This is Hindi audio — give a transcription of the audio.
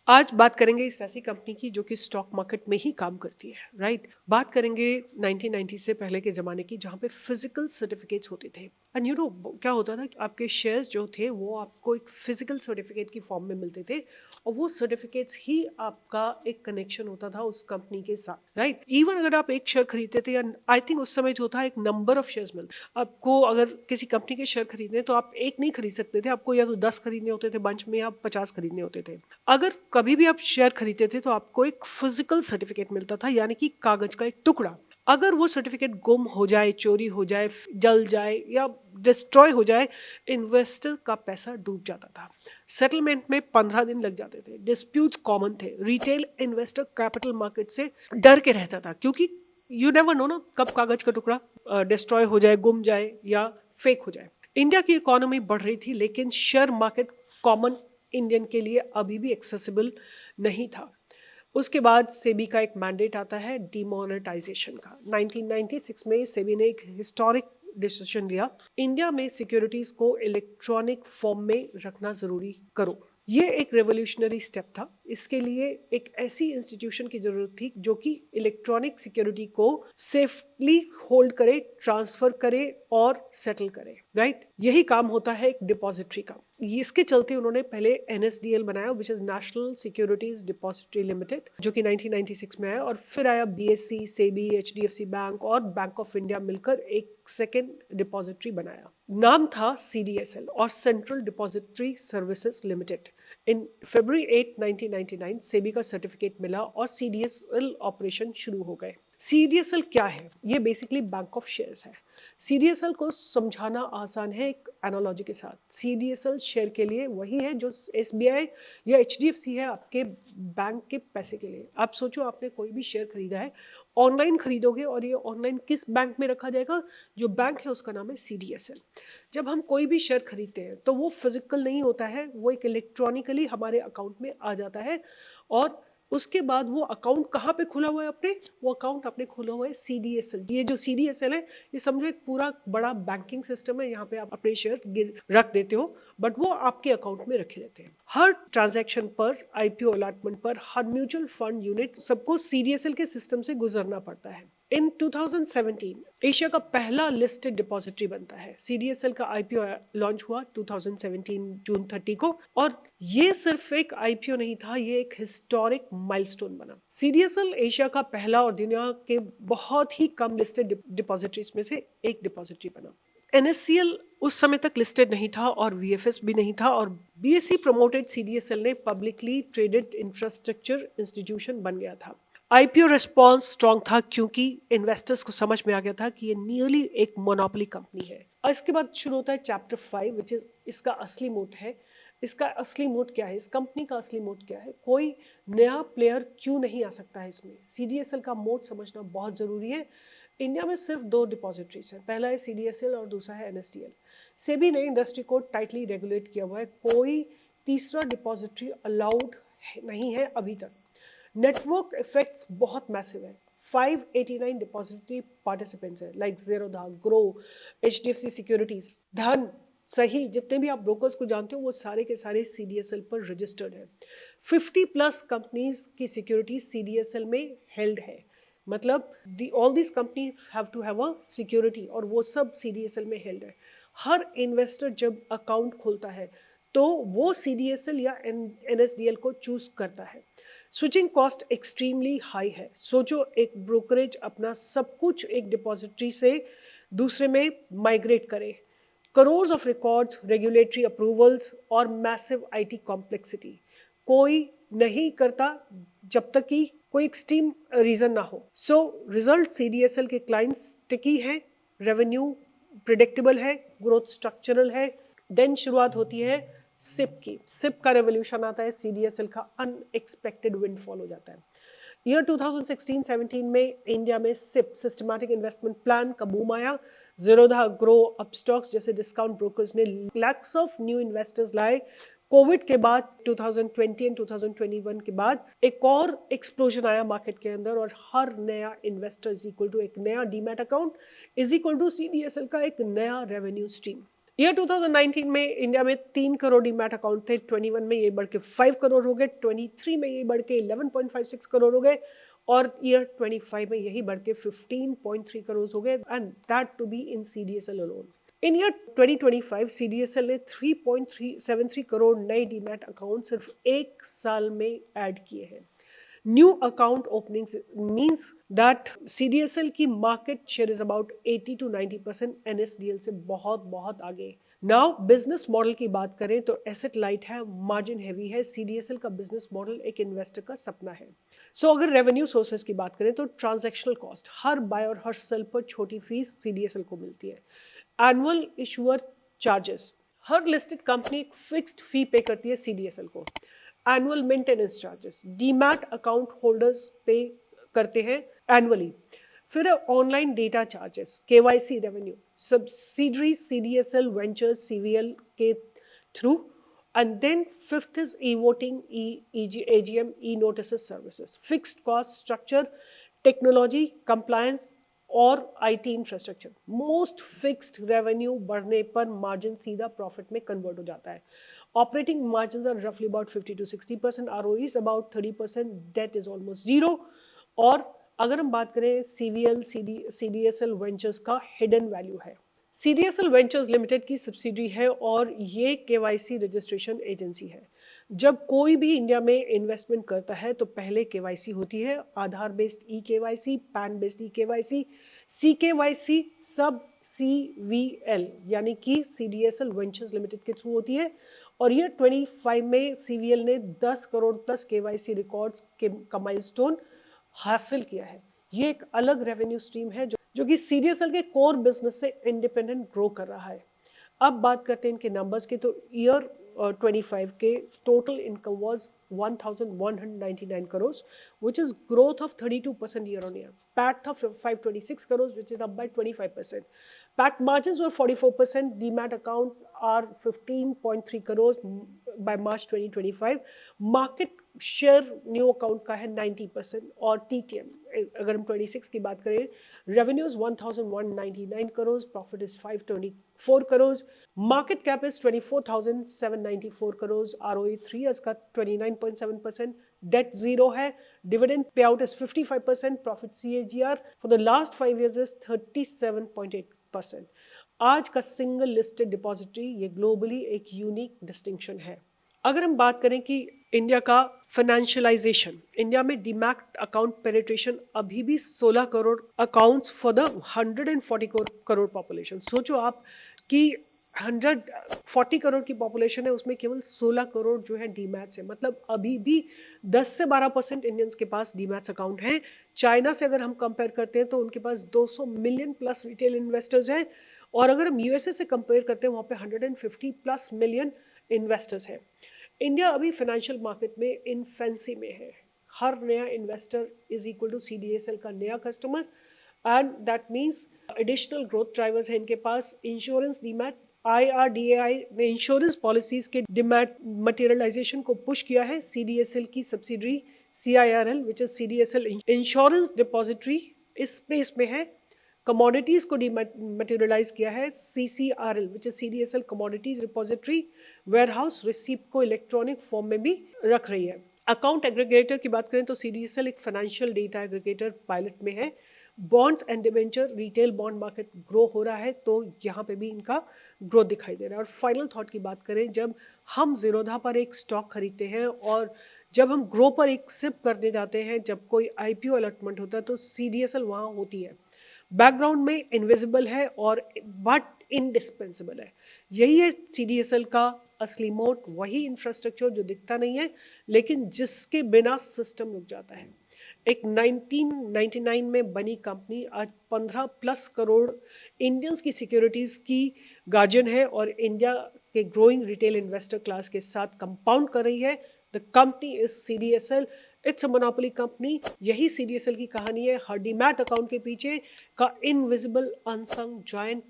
आज बात करेंगे इस ऐसी कंपनी की जो कि स्टॉक मार्केट में ही काम करती है, राइट। बात करेंगे 1990 से पहले के ज़माने की, जहाँ पे फिजिकल सर्टिफिकेट्स होते थे। एंड यू नो क्या होता था कि आपके शेयर्स जो थे वो आपको एक फिजिकल सर्टिफिकेट की फॉर्म में मिलते थे, और वो सर्टिफिकेट्स ही आपका एक कनेक्शन होता था उस कंपनी के साथ, राइट। इवन अगर आप एक शेयर खरीदते थे, या आई थिंक उस समय जो था एक नंबर ऑफ शेयर्स मिलते, आपको अगर किसी कंपनी के शेयर खरीदने तो आप एक नहीं खरीद सकते थे, आपको या तो 10 खरीदने होते थे बंच में, या 50 खरीदने होते थे। अगर कभी भी आप शेयर खरीदते थे तो आपको एक फिजिकल सर्टिफिकेट मिलता था, यानी कि कागज का एक टुकड़ा। अगर वो सर्टिफिकेट गुम हो जाए, चोरी हो जाए, जल जाए या डिस्ट्रॉय हो जाए, इन्वेस्टर का पैसा डूब जाता था। सेटलमेंट में 15 दिन लग जाते थे। डिस्प्यूट्स कॉमन थे। रिटेल इन्वेस्टर कैपिटल मार्केट से डर के रहता था, क्योंकि यू नेवर नो ना कब कागज का टुकड़ा डिस्ट्रॉय हो जाए, गुम जाए या फेक हो जाए। इंडिया की इकोनॉमी बढ़ रही थी, लेकिन शेयर मार्केट कॉमन इंडियन के लिए अभी भी एक्सेसिबल नहीं था। उसके बाद सेबी का एक मैंडेट आता है डीमोनेटाइजेशन का। 1996 में सेबी ने एक हिस्टोरिक डिसीजन लिया, इंडिया में सिक्योरिटीज को इलेक्ट्रॉनिक फॉर्म में रखना जरूरी करो। ये एक रेवोल्यूशनरी स्टेप था। इसके लिए एक ऐसी इंस्टीट्यूशन की जरूरत थी जो कि इलेक्ट्रॉनिक सिक्योरिटी को सेफली होल्ड करे, ट्रांसफर करे और सेटल करे, राइट। यही काम होता है एक डिपॉजिटरी का। इसके चलते उन्होंने पहले एनएसडीएल बनाया, which is national securities depository limited, जो कि 1996 में आया, और फिर आया बीएससी, सेबी, एचडीएफसी बैंक और बैंक ऑफ इंडिया मिलकर एक सेकेंड डिपॉजिटरी बनाया। नाम था सीडीएसएल और सेंट्रल डिपॉजिटरी सर्विसेज लिमिटेड। इन February 8, 1999 सेबी का सर्टिफिकेट मिला और सीडीएसएल ऑपरेशन शुरू हो गए। सीडीएसएल क्या है? ये बेसिकली बैंक ऑफ शेयर्स है। सीडीएसएल को समझाना आसान है एक एनालॉजी के साथ। सीडीएसएल शेयर के लिए वही है जो एसबीआई या एचडीएफसी है आपके बैंक के पैसे के लिए। आप सोचो, आपने कोई भी शेयर खरीदा है, ऑनलाइन खरीदोगे, और ये ऑनलाइन किस बैंक में रखा जाएगा? जो बैंक है उसका नाम है सीडीएसएल। जब हम कोई भी शेयर खरीदते हैं तो वो फिजिकल नहीं होता है, वो एक इलेक्ट्रॉनिकली हमारे अकाउंट में आ जाता है। और उसके बाद वो अकाउंट कहाँ पे खुला हुआ है अपने? वो अकाउंट अपने खुला हुआ है सीडीएसएल। ये जो सीडीएसएल है, ये समझो एक पूरा बड़ा बैंकिंग सिस्टम है। यहाँ पे आप अपने शेयर रख देते हो, बट वो आपके अकाउंट में रखे रहते हैं। हर ट्रांजैक्शन पर, आईपीओ अलॉटमेंट पर, हर म्यूचुअल फंड यूनिट, सबको सीडीएसएल के सिस्टम से गुजरना पड़ता है। इन 2017 एशिया का पहला लिस्टेड डिपॉजिटरी बनता है। सीडीएसएल का आईपीओ लॉन्च हुआ 2017 जून 30 को, और ये सिर्फ एक आईपीओ नहीं था, ये एक हिस्टोरिक माइलस्टोन बना। सीडीएसएल एशिया का पहला और दुनिया के बहुत ही कम लिस्टेड डिपॉजिटरीज में से एक डिपॉजिटरी बना। एनएससीएल उस समय तक लिस्टेड नहीं था और वीएफएस भी नहीं था, और बीएसई प्रमोटेड सीडीएसएल ने पब्लिकली ट्रेडेड इंफ्रास्ट्रक्चर इंस्टीट्यूशन बन गया था। आईपीओ रिस्पॉन्स स्ट्रॉन्ग था, क्योंकि इन्वेस्टर्स को समझ में आ गया था कि ये नियरली एक मोनोपोली कंपनी है। और इसके बाद शुरू होता है चैप्टर 5, विच इज इसका असली मोड है। इसका असली मोड क्या है? इस कंपनी का असली मोड क्या है? कोई नया प्लेयर क्यों नहीं आ सकता है इसमें? सीडीएसएल का मोड समझना बहुत जरूरी है। इंडिया में सिर्फ 2 डिपॉजिटरीज हैं, पहला है सीडीएसएल और दूसरा है एनएसडीएल। सेबी ने इंडस्ट्री को टाइटली रेगुलेट किया हुआ है, कोई तीसरा डिपॉजिटरी अलाउड नहीं है अभी तक। नेटवर्क इफेक्ट्स बहुत मैसिव है। 589 डिपॉजिटरी पार्टिसिपेंट्स है, like Zerodha, grow, HDFC securities, धन, सही, जितने भी आप ब्रोकर्स को जानते हो वो सारे के सारे सीडीएसएल पर रजिस्टर्ड है। 50+ कंपनीज की सिक्योरिटीज सीडीएसएल में हेल्ड है। मतलब all this companies have to have a security, और वो सब सीडीएसएल में हेल्ड है। हर इन्वेस्टर जब अकाउंट खोलता है तो वो सीडीएसएल या एनएसडीएल को चूज करता है। स्विचिंग कॉस्ट एक्सट्रीमली हाई है। सोचो, एक ब्रोकरेज अपना सब कुछ एक डिपॉजिटरी से दूसरे में माइग्रेट करे। Crore of records, regulatory approvals और मैसिव आईटी कॉम्प्लेक्सिटी। कोई नहीं करता जब तक कि कोई एक्सट्रीम रीजन ना हो। सो रिजल्ट, सीडीएसएल के क्लाइंट्स टिकी हैं, रेवेन्यू प्रिडिक्टेबल है, ग्रोथ स्ट्रक्चरल है। देन शुरुआत होती है सिप की। सिप का रेवोल्यूशन आता है, सीडीएसएल का अनएक्सपेक्टेड विंडफॉल हो जाता है। ईयर 2016-17 में इंडिया में सिप, सिस्टमैटिक इन्वेस्टमेंट प्लान का बूम आया। ज़ीरोधा, ग्रो, अपस्टॉक्स जैसे डिस्काउंट ब्रोकर्स ने लैक्स ऑफ न्यू इन्वेस्टर्स लाए। कोविड के बाद 2020 एंड 2021 के बाद एक और एक्सप्लोजन आया मार्केट के अंदर, और हर नया इन्वेस्टर इज इक्वल टू एक नया demat account, is equal to CDSL का एक नया रेवेन्यू स्ट्रीम। ईयर 2019 में इंडिया में 3 करोड़ डीमैट अकाउंट थे, 21 में ये बढ़ के 5 करोड़ हो गए, 23 में ये बढ़ के 11.56 करोड़ हो गए और ईयर 25 में यही बढ़ के 15.3 करोड़ हो गए, and that too be in CDSL अलोन। इन ईयर 2025 CDSL ने 3.373 करोड़ नए डीमैट अकाउंट सिर्फ एक साल में ऐड किए हैं। New account openings means that CDSL की market share is about 80 to 90% NSDL से बहुत बहुत आगे। नाउ बिजनेस मॉडल की बात करें तो एसेट लाइट है, मार्जिन हैवी है। CDSL का बिजनेस मॉडल एक इन्वेस्टर का सपना है। अगर रेवेन्यू सोर्सेज की बात करें तो ट्रांजैक्शनल कॉस्ट, हर बाय और हर सेल पर छोटी फीस CDSL को मिलती है। एनुअल इशूअर चार्जेस, हर लिस्टेड कंपनी एक फिक्स्ड फी पे करती है CDSL को। Annual maintenance charges demat account holders पे करते हैं एनुअली। फिर online data charges, KYC revenue subsidiary CDSL ventures CVL के through, and then fifth is e-voting, AGM, e-notices services. Fixed cost structure, technology, compliance और IT infrastructure. Most fixed revenue बढ़ने पर मार्जिन सीधा प्रॉफिट में कन्वर्ट हो जाता है। ऑपरेटिंग मार्जिन आर रफली about 50 to 60%, ROE about 30%, debt is almost zero. और अगर हम बात करें CVL CDSL वेंचर्स का हिडन वैल्यू है। CDSL वेंचर्स लिमिटेड की सब्सिडरी है और ये KYC रजिस्ट्रेशन एजेंसी है। जब कोई भी इंडिया में इन्वेस्टमेंट करता है तो पहले KYC होती है, Aadhaar based eKYC, PAN based eKYC, CKYC सब CVL यानी कि CDSL वेंचर्स लिमिटेड के थ्रू होती है। और ये 25 में CVL ने 10 करोड़ प्लस KYC रिकॉर्ड्स का माइलस्टोन हासिल किया है। ये एक अलग रेवेन्यू स्ट्रीम है जो कि CDSL के कोर बिजनेस से इंडिपेंडेंट ग्रो कर रहा है। अब बात करते हैं इनके नंबर्स की, तो ईयर 25 के total income was 1199 crore, which is growth of 32% year on year. PAT था 526 crores, which is up by 25%. PAT margins were 44%. Demat account are 15.3 crores by March 2025. Market share new account का है 90% और TTM अगर हम 26 की बात करें, revenues 1199 crore, profit is 524 crore, market cap is 24,794 crore, ROE 3 years का 29.7%, डेट जीरो है, dividend pay out is 55%, profit CAGR for the last 5 years is 37.8%। आज का सिंगल लिस्टेड डिपॉजिटरी ये ग्लोबली एक यूनिक डिस्टिंक्शन है। अगर हम बात करें कि इंडिया का फाइनेंशियलाइजेशन, इंडिया में डीमैट अकाउंट पेनिट्रेशन अभी भी 16 crore accounts for the 140 crore population. सोचो आप कि 140 करोड़ की पॉपुलेशन है, उसमें केवल 16 करोड़ जो है डीमैट्स है। मतलब अभी भी 10 से 12% इंडियंस के पास डीमैट्स अकाउंट हैं। चाइना से अगर हम कंपेयर करते हैं तो उनके पास 200 मिलियन प्लस रिटेल इन्वेस्टर्स हैं, और अगर हम USA से कंपेयर करते हैं वहाँ पे 150 प्लस मिलियन इन्वेस्टर्स हैं। इंडिया अभी फाइनेंशियल मार्केट में इन्फेंसी में है। हर नया investor is equal to CDSL का नया customer, and that means additional growth drivers हैं इनके पास। इंश्योरेंस डीमैट, IRDAI ने इंश्योरेंस पॉलिसीज के डीमैट मटेरियलाइजेशन को पुश किया है। CDSL की subsidiary CIRL which is CDSL insurance depository इस स्पेस में है। कमोडिटीज को डीमटेरियलाइज किया है CCRL which is CDSL commodities repository warehouse, receipt को इलेक्ट्रॉनिक फॉर्म में भी रख रही है। अकाउंट एग्रीगेटर की बात करें तो CDSL एक फाइनेंशियल डेटा एग्रीगेटर पायलट में है। Bonds and debenture retail bond market grow हो रहा है, तो यहाँ पे भी इनका ग्रोथ दिखाई दे रहा है। और फाइनल थॉट की बात करें, जब हम जीरोधा पर एक स्टॉक खरीदते हैं और जब हम ग्रो पर एक सिप करने जाते हैं, जब कोई IPO अलॉटमेंट होता है तो CDSL वहाँ होती है। बैकग्राउंड में इनविजिबल है और बट इंडिस्पेंसिबल है। यही है CDSL का असली मोट, वही इंफ्रास्ट्रक्चर जो दिखता नहीं है लेकिन जिसके बिना सिस्टम रुक जाता है। एक 1999 में बनी कंपनी आज 15 प्लस करोड़ इंडियंस की सिक्योरिटीज़ की गार्जियन है और इंडिया के ग्रोइंग रिटेल इन्वेस्टर क्लास के साथ कंपाउंड कर रही है। The company is CDSL, it's a monopoly company. यही CDSL की कहानी है, हर डीमैट अकाउंट के पीछे का इनविजिबल अनसंग जॉइंट